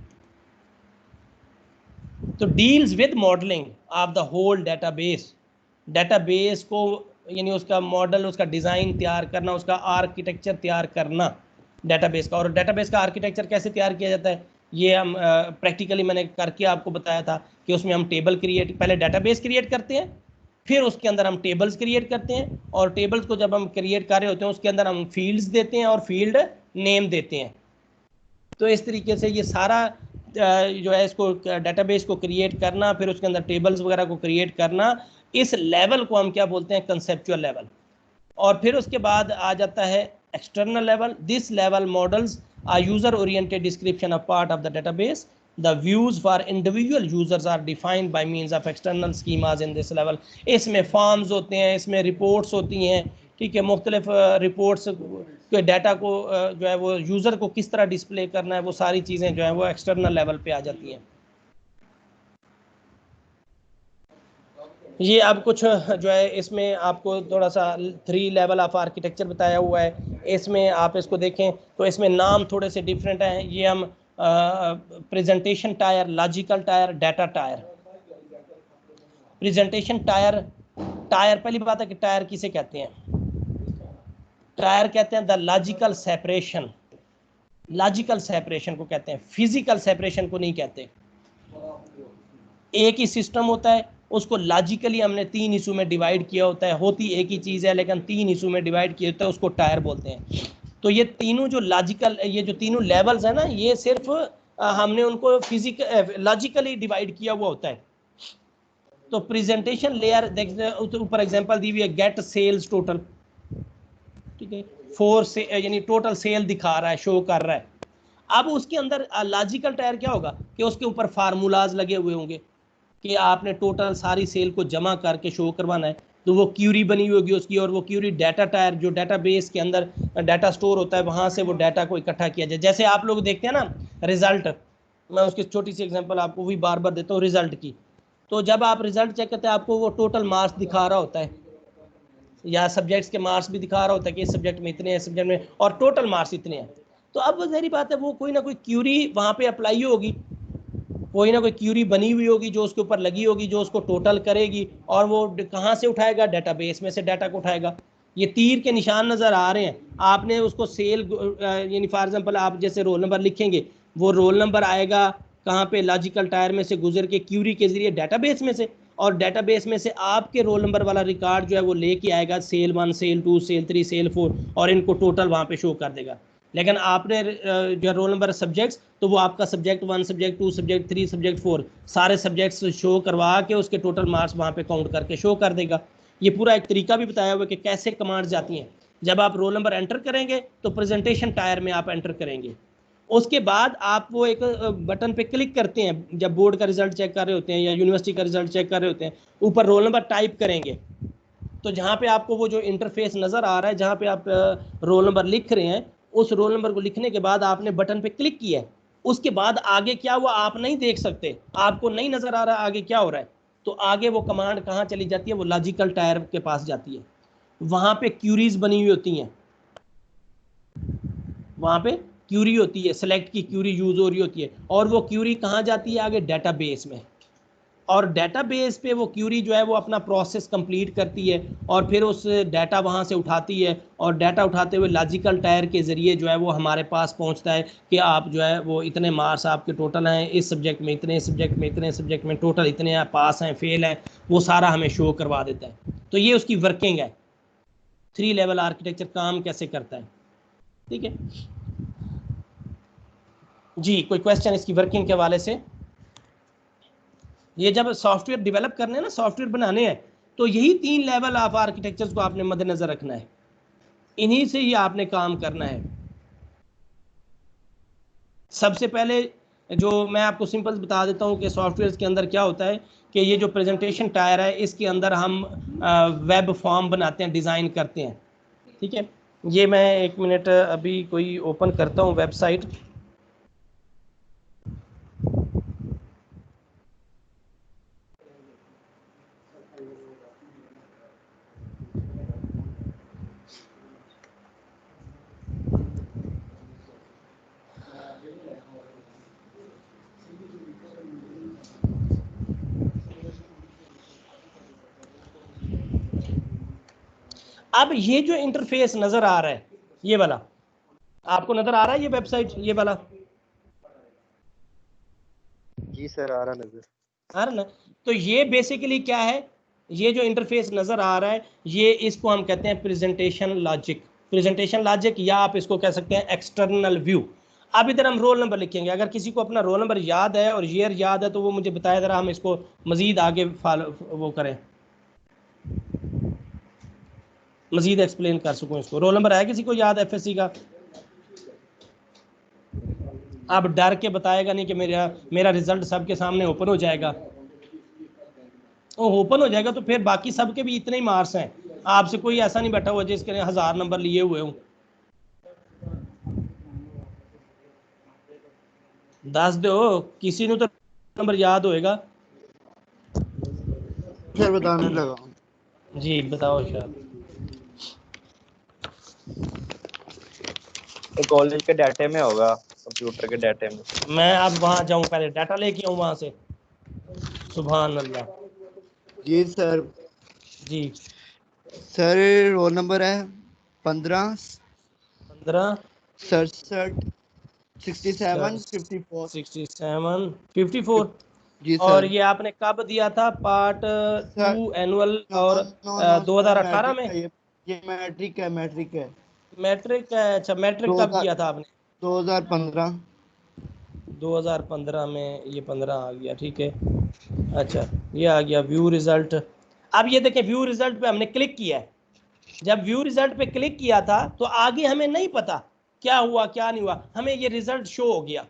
तो deals with modelling of the whole database, database को यानी उसका मॉडल, उसका डिज़ाइन तैयार करना, उसका आर्किटेक्चर तैयार करना डेटाबेस का। और डेटाबेस का आर्किटेक्चर कैसे तैयार किया जाता है, ये हम प्रैक्टिकली मैंने करके आपको बताया था कि उसमें हम टेबल क्रिएट, पहले डेटाबेस क्रिएट करते हैं, फिर उसके अंदर हम टेबल्स क्रिएट करते हैं, और टेबल्स को जब हम क्रिएट कर रहे होते हैं उसके अंदर हम फील्ड्स देते हैं और फील्ड नेम देते हैं। तो इस तरीके से ये सारा जो है इसको डेटाबेस को क्रिएट करना, फिर उसके अंदर टेबल्स वगैरह को क्रिएट करना, इस लेवल को हम क्या बोलते हैं, कंसेप्चुअल लेवल। और फिर उसके बाद आ जाता है external level. This level models are user oriented description of part of the database. The views for individual users are defined by means of external schemas in this level. इसमें forms होते हैं, इसमें रिपोर्ट्स होती हैं, ठीक है, मुख्तलिफ reports के डाटा को जो है वो यूज़र को किस तरह डिस्प्ले करना है, वो सारी चीज़ें जो है वो एक्सटर्नल लेवल पे आ जाती हैं। ये अब कुछ जो है इसमें आपको थोड़ा सा 3 लेवल ऑफ आर्किटेक्चर बताया हुआ है। इसमें आप इसको देखें तो इसमें नाम थोड़े से डिफरेंट हैं। ये हम presentation tier, logical tyre, data tyre. Presentation tier, tyre पहली बात है कि टायर किसे कहते हैं, टायर कहते हैं the logical separation, logical separation को कहते हैं, फिजिकल सेपरेशन को नहीं कहते। एक ही सिस्टम होता है, उसको लॉजिकली हमने 3 हिस्सों में डिवाइड किया होता है, होती एक ही चीज़ है लेकिन 3 हिस्सों में डिवाइड किया होता है, उसको टायर बोलते हैं। तो ये तीनों जो लॉजिकल, ये जो तीनों लेवल्स है ना, ये सिर्फ हमने उनको फिजिकल लॉजिकली डिवाइड किया हुआ होता है। तो प्रेजेंटेशन लेयर देखते हैं, ऊपर एग्जांपल दी हुई है, गेट सेल्स टोटल, ठीक है, 4 से यानी टोटल सेल दिखा रहा है, शो कर रहा है। अब उसके अंदर लॉजिकल टायर क्या होगा कि उसके ऊपर फार्मूलाज लगे हुए होंगे कि आपने टोटल सारी सेल को जमा करके शो करवाना है, तो वो क्यूरी बनी हुई होगी उसकी, और वो क्यूरी डाटा टायर जो डाटाबेस के अंदर डाटा स्टोर होता है वहाँ से वो डाटा को इकट्ठा किया जाए। जैसे आप लोग देखते हैं ना रिजल्ट, मैं उसकी छोटी सी एग्जांपल आपको भी बार बार देता हूँ रिजल्ट की। तो जब आप रिजल्ट चेक करते हैं आपको वो टोटल मार्क्स दिखा रहा होता है, या सब्जेक्ट्स के मार्क्स भी दिखा रहा होता है कि इस सब्जेक्ट में इतने हैं, सब्जेक्ट में, और टोटल मार्क्स इतने हैं। तो अब ज़ाहिर बात है वो कोई ना कोई क्यूरी वहाँ पे अप्लाई होगी, कोई ना कोई क्यूरी बनी हुई होगी जो उसके ऊपर लगी होगी, जो उसको टोटल करेगी, और वो कहाँ से उठाएगा, डाटाबेस में से डाटा को उठाएगा। ये तीर के निशान नज़र आ रहे हैं, आपने उसको सेल यानी फॉर एग्जांपल आप जैसे रोल नंबर लिखेंगे, वो रोल नंबर आएगा कहाँ पे, लॉजिकल टायर में से गुजर के क्यूरी के जरिए डाटाबेस में से, और डाटाबेस में से आपके रोल नंबर वाला रिकॉर्ड जो है वो लेके आएगा सेल 1, सेल 2, सेल 3, सेल 4, और इनको टोटल वहाँ पे शो कर देगा। लेकिन आपने जो रोल नंबर सब्जेक्ट्स, तो वो आपका सब्जेक्ट 1, सब्जेक्ट 2, सब्जेक्ट 3, सब्जेक्ट 4 सारे सब्जेक्ट्स शो करवा के उसके टोटल मार्क्स वहाँ पे काउंट करके शो कर देगा। ये पूरा एक तरीका भी बताया हुआ है कि कैसे कमांड्स जाती हैं। जब आप रोल नंबर एंटर करेंगे तो प्रेजेंटेशन टायर में आप एंटर करेंगे, उसके बाद आप वो एक बटन पे क्लिक करते हैं जब बोर्ड का रिजल्ट चेक कर रहे होते हैं या यूनिवर्सिटी का रिजल्ट चेक कर रहे होते हैं, ऊपर रोल नंबर टाइप करेंगे, तो जहाँ पे आपको वो जो इंटरफेस नज़र आ रहा है, जहाँ पे आप रोल नंबर लिख रहे हैं, उस रोल नंबर को लिखने के बाद आपने बटन पे क्लिक किया है, उसके बाद आगे क्या हुआ आप नहीं देख सकते, आपको नहीं नज़र आ रहा आगे क्या हो रहा है। तो आगे वो कमांड कहाँ चली जाती है, वो लॉजिकल टायर के पास जाती है, वहाँ पे क्यूरीज बनी हुई होती हैं, वहाँ पे क्यूरी होती है, सेलेक्ट की क्यूरी यूज हो रही होती है, और वो क्यूरी कहाँ जाती है आगे, डाटाबेस में, और डाटाबेस पे वो क्यूरी जो है वो अपना प्रोसेस कंप्लीट करती है, और फिर उस डाटा वहाँ से उठाती है, और डाटा उठाते हुए लॉजिकल टायर के ज़रिए जो है वो हमारे पास पहुँचता है कि आप जो है वो इतने मार्क्स आपके टोटल हैं, इस सब्जेक्ट में इतने, सब्जेक्ट में इतने, सब्जेक्ट में टोटल इतने हैं, पास हैं, फेल हैं, वो सारा हमें शो करवा देता है। तो ये उसकी वर्किंग है, 3 लेवल आर्किटेक्चर काम कैसे करता है, ठीक है जी। कोई क्वेश्चन इसकी वर्किंग के हवाले से? ये जब सॉफ्टवेयर डेवलप करने हैं ना, सॉफ्टवेयर बनाने हैं, तो यही 3 लेवल ऑफ आर्किटेक्चर्स को आपने मद्देनजर रखना है, इन्हीं से ही आपने काम करना है। सबसे पहले जो मैं आपको सिंपल बता देता हूँ कि सॉफ्टवेयर के अंदर क्या होता है कि ये जो प्रेजेंटेशन टायर है इसके अंदर हम वेब फॉर्म बनाते हैं, डिज़ाइन करते हैं। ठीक है, ये मैं 1 मिनट अभी कोई ओपन करता हूँ वेबसाइट। अब ये जो इंटरफेस नजर आ रहा है, ये वाला आपको नजर आ रहा है, ये वेबसाइट ये वाला? जी सर आ रहा नजर आ रहा ना? तो ये बेसिकली क्या है, ये जो इंटरफेस नजर आ रहा है ये इसको हम कहते हैं प्रेजेंटेशन लॉजिक। प्रेजेंटेशन लॉजिक या आप इसको कह सकते हैं एक्सटर्नल व्यू। अब इधर हम रोल नंबर लिखेंगे। अगर किसी को अपना रोल नंबर याद है और ईयर याद है तो वो मुझे बताए, जरा हम इसको मजीद आगे वो करें, मजीद एक्सप्लेन कर सकूं इसको। रोल नंबर है किसी को याद एफएससी का? अब डर के बताएगा नहीं कि मेरा रिजल्ट सबके सामने ओपन हो जाएगा। ओपन हो जाएगा तो फिर बाकी सबके भी इतने ही मार्क्स हैं, आपसे कोई ऐसा नहीं बैठा हुआ जिसके 1000 नंबर लिए हुए हूँ। दस दो किसी ने तो नंबर याद होएगा। सर बताने लगा जी बताओ शायद। कॉलेज के डाटे में होगा, कंप्यूटर के डाटे में। मैं अब वहां जाऊं, पहले डाटा लेके आऊं वहां से। सुभान अल्लाह। जी सर। जी सर रोल नंबर है 15 67 54 जी सर। और ये आपने कब दिया था? पार्ट 2 एनुअल और 2018 में? ये मैट्रिक है मैट्रिक है। अच्छा मैट्रिक कब किया था आपने? 2015 में। ये 15 आ गया, ठीक है। अच्छा ये आ गया व्यू रिजल्ट। अब ये देखें व्यू रिजल्ट पे हमने क्लिक किया है। जब व्यू रिजल्ट पे क्लिक किया था तो आगे हमें नहीं पता क्या हुआ क्या नहीं हुआ, हमें ये रिजल्ट शो हो गया।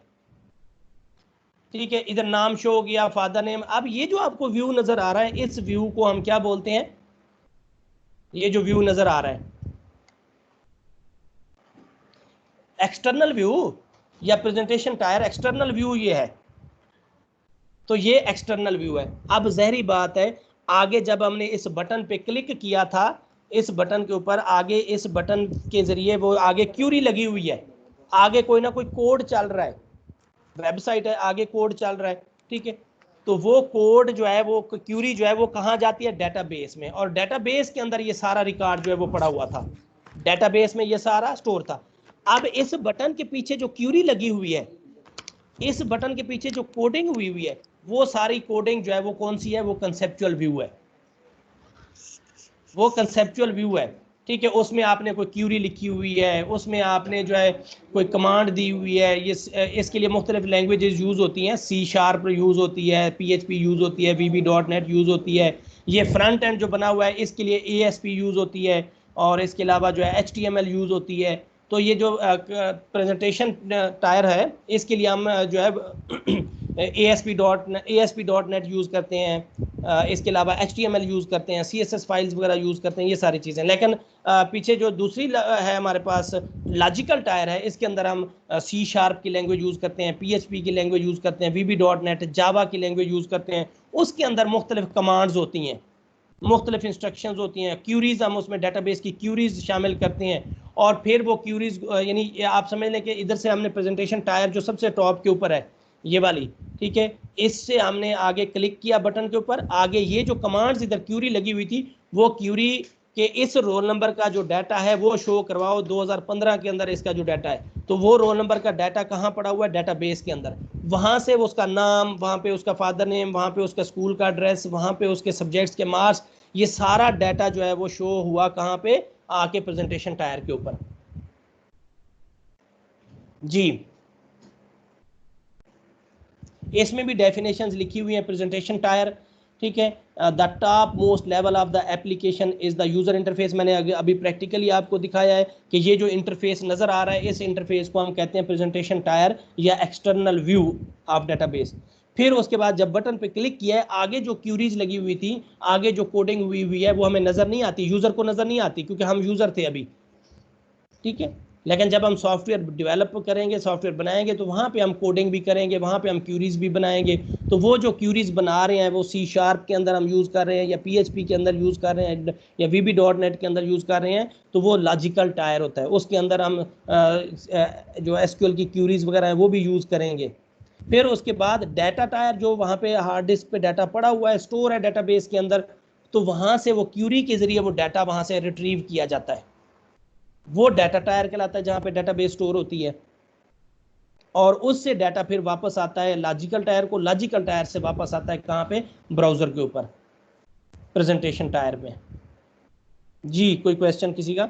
ठीक है, इधर नाम शो हो गया, फादर नेम। अब ये जो आपको व्यू नजर आ रहा है, इस व्यू को हम क्या बोलते हैं? ये जो व्यू नजर आ रहा है एक्सटर्नल व्यू या प्रेजेंटेशन टायर एक्सटर्नल व्यू ये है। तो ये एक्सटर्नल व्यू है। अब जहरी बात है, आगे जब हमने इस बटन पे क्लिक किया था, इस बटन के ऊपर आगे इस बटन के जरिए वो आगे क्यूरी लगी हुई है, आगे कोई ना कोई कोड चल रहा है, वेबसाइट है, आगे कोड चल रहा है। ठीक है, तो वो कोड जो है, वो क्यूरी जो है वो कहाँ जाती है? डेटाबेस में। और डेटाबेस के अंदर ये सारा रिकॉर्ड जो है वो पड़ा हुआ था, डेटाबेस में ये सारा स्टोर था। अब इस बटन के पीछे जो क्यूरी लगी हुई है, इस बटन के पीछे जो कोडिंग हुई हुई है, वो सारी कोडिंग जो है वो कौन सी है? वो कंसेप्चुअल व्यू है। वो कंसेप्चुअल व्यू है। ठीक है, उसमें आपने कोई क्यूरी लिखी हुई है, उसमें आपने जो है कोई कमांड दी हुई है। ये इसके लिए मुख्तलिफ लैंग्वेजेस यूज़ होती हैं। C# यूज़ होती है, PHP यूज़ होती है, VB.NET यूज़ होती है। ये फ्रंट एंड जो बना हुआ है इसके लिए ASP यूज़ होती है, और इसके अलावा जो है HTML यूज़ होती है। तो ये जो प्रेजेंटेशन टायर है इसके लिए हम जो है ASP.NET यूज़ करते हैं, इसके अलावा HTML यूज़ करते हैं, CSS फाइल्स वगैरह यूज़ करते हैं, ये सारी चीज़ें। लेकिन पीछे जो दूसरी है हमारे पास लॉजिकल टायर है, इसके अंदर हम C# की लैंग्वेज यूज़ करते हैं, PHP की लैंग्वेज यूज़ करते हैं, VB.NET जावा की लैंग्वेज यूज़ करते हैं। उसके अंदर मुख्तलिफ कमांड्स होती हैं, मुख्तलिफ इंस्ट्रक्शंस होती हैं, क्यूरीज हम उसमें डेटाबेस की क्यूरीज शामिल करते हैं। और फिर वो क्यूरीज यानी आप समझ लें कि इधर से हमने प्रेजेंटेशन टायर जो सबसे टॉप के ऊपर है ये वाली, ठीक है, इससे हमने आगे क्लिक किया बटन के ऊपर, आगे ये जो कमांड्स इधर क्यूरी लगी हुई थी, वो क्यूरी के इस रोल नंबर का जो डाटा है वो शो करवाओ 2015 के अंदर इसका जो डाटा है। तो वो रोल नंबर का डाटा कहाँ पड़ा हुआ है? डेटाबेस के अंदर। वहाँ से वो उसका नाम, वहाँ पे उसका फादर नेम, वहाँ पे उसका स्कूल का एड्रेस, वहाँ पे उसके सब्जेक्ट्स के मार्क्स, ये सारा डाटा जो है वो शो हुआ कहाँ पे? आके प्रेजेंटेशन टायर के ऊपर। जी इसमें भी डेफिनेशंस लिखी हुई हैं प्रेजेंटेशन टायर। ठीक है, the top most level of the application is the user interface. मैंने अभी प्रैक्टिकली आपको दिखाया है कि ये जो इंटरफेस नजर आ रहा है, इस इंटरफेस को हम कहते हैं प्रेजेंटेशन टायर या एक्सटर्नल व्यू ऑफ डेटाबेस। फिर उसके बाद जब बटन पे क्लिक किया है, आगे जो क्यूरीज लगी हुई थी, आगे जो कोडिंग हुई है वो हमें नजर नहीं आती, यूजर को नजर नहीं आती, क्योंकि हम यूजर थे अभी, ठीक है। लेकिन जब हम सॉफ्टवेयर डेवलप करेंगे, सॉफ्टवेयर बनाएंगे, तो वहाँ पे हम कोडिंग भी करेंगे, वहाँ पे हम क्यूरीज भी बनाएंगे। तो वो जो क्यूरीज बना रहे हैं वो C# के अंदर हम यूज़ कर रहे हैं, या PHP के अंदर यूज़ कर रहे हैं, या VB.NET के अंदर यूज़ कर रहे हैं, तो वो लॉजिकल टायर होता है। उसके अंदर हम जो SQL की क्यूरीज वगैरह हैं वो भी यूज़ करेंगे। फिर उसके बाद डाटा टायर, जो वहाँ पे हार्ड डिस्क पे डाटा पड़ा हुआ है, स्टोर है डेटाबेस के अंदर, तो वहाँ से वो क्यूरी के ज़रिए वो डाटा वहाँ से रिट्रीव किया जाता है, वो डाटा टायर कहलाता है, जहाँ पे डाटाबेस स्टोर होती है। और उससे डाटा फिर वापस आता है लॉजिकल टायर को, लॉजिकल टायर से वापस आता है कहाँ पे, ब्राउज़र के ऊपर, प्रेजेंटेशन टायर में। जी कोई क्वेश्चन किसी का?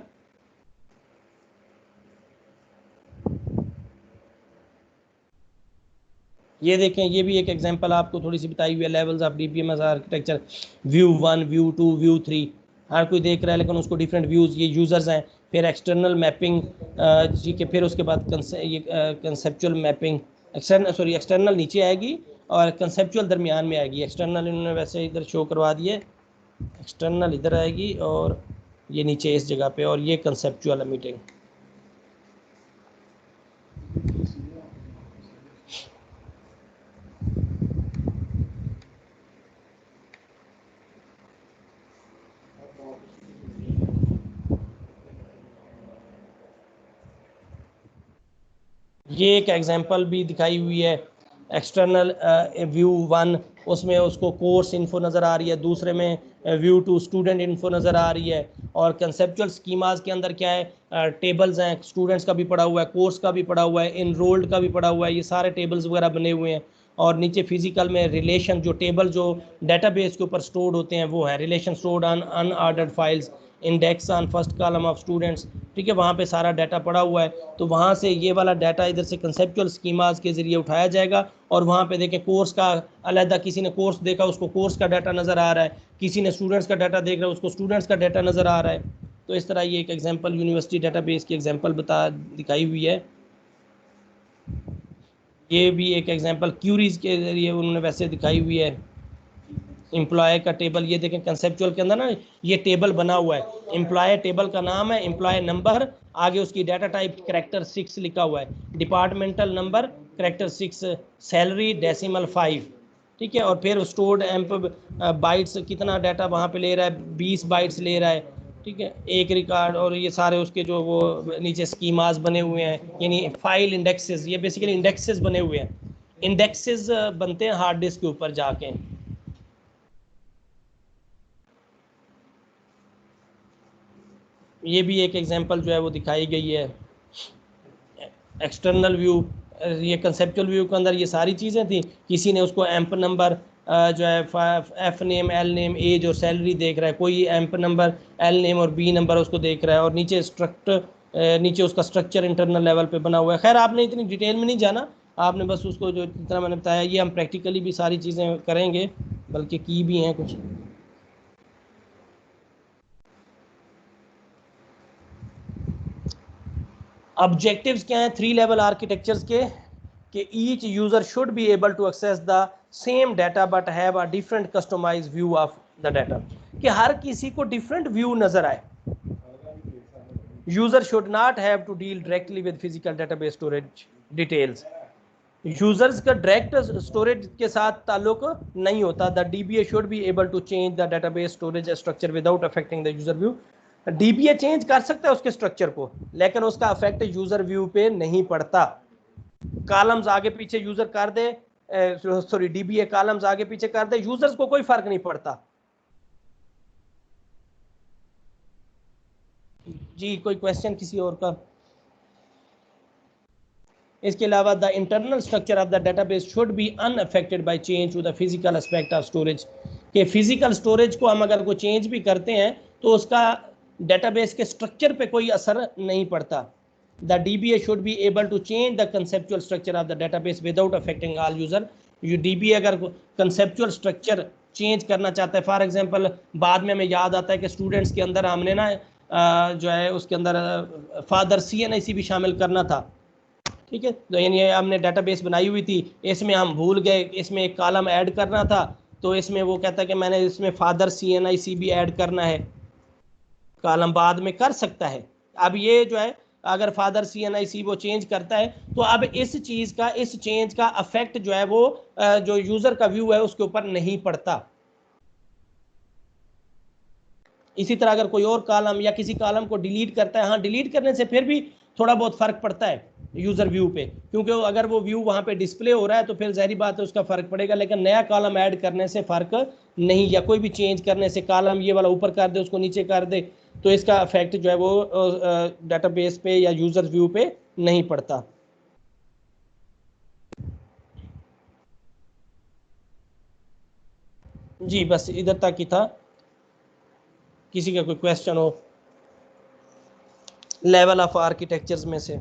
ये देखें, ये भी एक एग्जांपल आपको थोड़ी सी बताई हुई है, levels of DBMS architecture, view 1, view 2, view 3, हर कोई देख रहा है, लेकिन उसको डिफरेंट व्यूज़, ये यूज़र्स हैं। फिर एक्सटर्नल मैपिंग, ठीक है। फिर उसके बाद कंसेप्चुअल मैपिंग, एक्सटर्नल नीचे आएगी और कंसेप्चुअल दरमियान में आएगी। एक्सटर्नल इन्होंने वैसे इधर शो करवा दिए, एक्सटर्नल इधर आएगी और ये नीचे इस जगह पे, और ये कंसेप्चुअल मीटिंग। ये एक एग्जांपल भी दिखाई हुई है, एक्सटर्नल व्यू 1, उसमें उसको कोर्स इन्फो नज़र आ रही है, दूसरे में व्यू 2 स्टूडेंट इन्फो नज़र आ रही है। और कंसेप्चुअल स्कीमास के अंदर क्या है, टेबल्स हैं, स्टूडेंट्स का भी पड़ा हुआ है, कोर्स का भी पड़ा हुआ है, इनरोल्ड का भी पड़ा हुआ है, ये सारे टेबल्स वगैरह बने हुए हैं। और नीचे फिजिकल में रिलेशन, जो टेबल जो डेटाबेस के ऊपर स्टोर्ड होते हैं वो है relation stored on unordered files, index on first column of students, ठीक है। वहाँ पे सारा डाटा पड़ा हुआ है, तो वहाँ से ये वाला डाटा इधर से कंसेप्चुअल स्कीमास के ज़रिए उठाया जाएगा। और वहाँ पे देखें कोर्स का अलग, किसी ने कोर्स देखा उसको कोर्स का डाटा नज़र आ रहा है, किसी ने स्टूडेंट्स का डाटा देख रहा है उसको स्टूडेंट्स का डाटा नज़र आ रहा है। तो इस तरह ये एक एग्जांपल यूनिवर्सिटी डाटाबेस की एग्जांपल दिखाई हुई है। ये भी एक एग्जांपल क्यूरीज के ज़रिए उन्होंने वैसे दिखाई हुई है। एम्प्लॉय का टेबल, ये देखें कंसेप्चुअल के अंदर ना ये टेबल बना हुआ है, एम्प्लॉय टेबल का नाम है, एम्प्लॉय नंबर, आगे उसकी डाटा टाइप कैरेक्टर 6 लिखा हुआ है, departmental number character 6, salary decimal 5, ठीक है। और फिर स्टोर्ड एम्प बाइट्स, कितना डाटा वहाँ पे ले रहा है, 20 बाइट्स ले रहा है, ठीक है, एक रिकॉर्ड। और ये सारे उसके जो वो नीचे स्कीमास बने हुए हैं, यानी फाइल इंडेक्सेस, ये बेसिकली इंडेक्सेस बने हुए हैं, इंडेक्सेस बनते हैं हार्ड डिस्क के ऊपर जाके। ये भी एक एग्जांपल जो है वो दिखाई गई है। एक्सटर्नल व्यू, ये कंसेप्चुअल व्यू के अंदर ये सारी चीज़ें थी, किसी ने उसको एम्प नंबर जो है F name, L name, age और सैलरी देख रहा है, कोई एम्प नंबर, L नेम और B नंबर उसको देख रहा है, और नीचे उसका स्ट्रक्चर इंटरनल लेवल पे बना हुआ है। खैर आपने इतनी डिटेल में नहीं जाना, आपने बस उसको जो जितना मैंने बताया, ये हम प्रैक्टिकली भी सारी चीज़ें करेंगे, बल्कि की भी हैं कुछ। ऑब्जेक्टिव्स क्या हैं 3 लेवल आर्किटेक्चर्स के, कि each user should be able to access the same data but have a different customized view of the data, कि हर किसी को डिफरेंट व्यू नजर आए। User should not have to deal directly with physical database storage details, users का direct storage के साथ ताल्लुक नहीं होता। The DBA should be able to change the database storage structure without affecting the user view. DBA change कर सकता है उसके स्ट्रक्चर को, लेकिन उसका अफेक्ट यूजर व्यू पे नहीं पड़ता। कॉलम्स आगे पीछे यूजर कर दे, सॉरी DBA कॉलम्स आगे पीछे कर दे, यूजर्स को कोई फर्क नहीं पड़ता। जी कोई क्वेश्चन किसी और का? इसके अलावा the internal structure of the database should be unaffected by change to the physical aspect of storage, के फिजिकल स्टोरेज को हम अगर कोई चेंज भी करते हैं तो उसका डेटाबेस के स्ट्रक्चर पे कोई असर नहीं पड़ता। The DBA should be able to change the conceptual structure of the database without affecting all user. ये DBA अगर कंसेप्चुअल स्ट्रक्चर चेंज करना चाहता है, फॉर एग्जांपल बाद में हमें याद आता है कि स्टूडेंट्स के अंदर हमने ना जो है उसके अंदर फादर CNIC भी शामिल करना था, ठीक है। तो यानी हमने डेटाबेस बनाई हुई थी, इसमें हम भूल गए इसमें एक कॉलम ऐड करना था, तो इसमें वो कहता है कि मैंने इसमें फादर CNIC भी ऐड करना है, कॉलम बाद में कर सकता है। अब ये जो है अगर फादर CNIC वो चेंज करता है तो अब इस चीज़ का, इस चेंज का अफेक्ट जो है वो जो यूज़र का व्यू है उसके ऊपर नहीं पड़ता। इसी तरह अगर कोई और कॉलम या किसी कॉलम को डिलीट करता है, हाँ डिलीट करने से फिर भी थोड़ा बहुत फ़र्क पड़ता है यूज़र व्यू पे, क्योंकि अगर वो व्यू वहाँ पे डिस्प्ले हो रहा है तो फिर ज़ाहिर बात है उसका फ़र्क पड़ेगा, लेकिन नया कॉलम ऐड करने से फ़र्क नहीं, या कोई भी चेंज करने से कॉलम ये वाला ऊपर कर दे उसको नीचे कर दे तो इसका इफेक्ट जो है वो डेटाबेस पे या यूज़र व्यू पे नहीं पड़ता। जी बस इधर तक ही था, किसी का कोई क्वेश्चन हो लेवल ऑफ आर्किटेक्चर्स में से?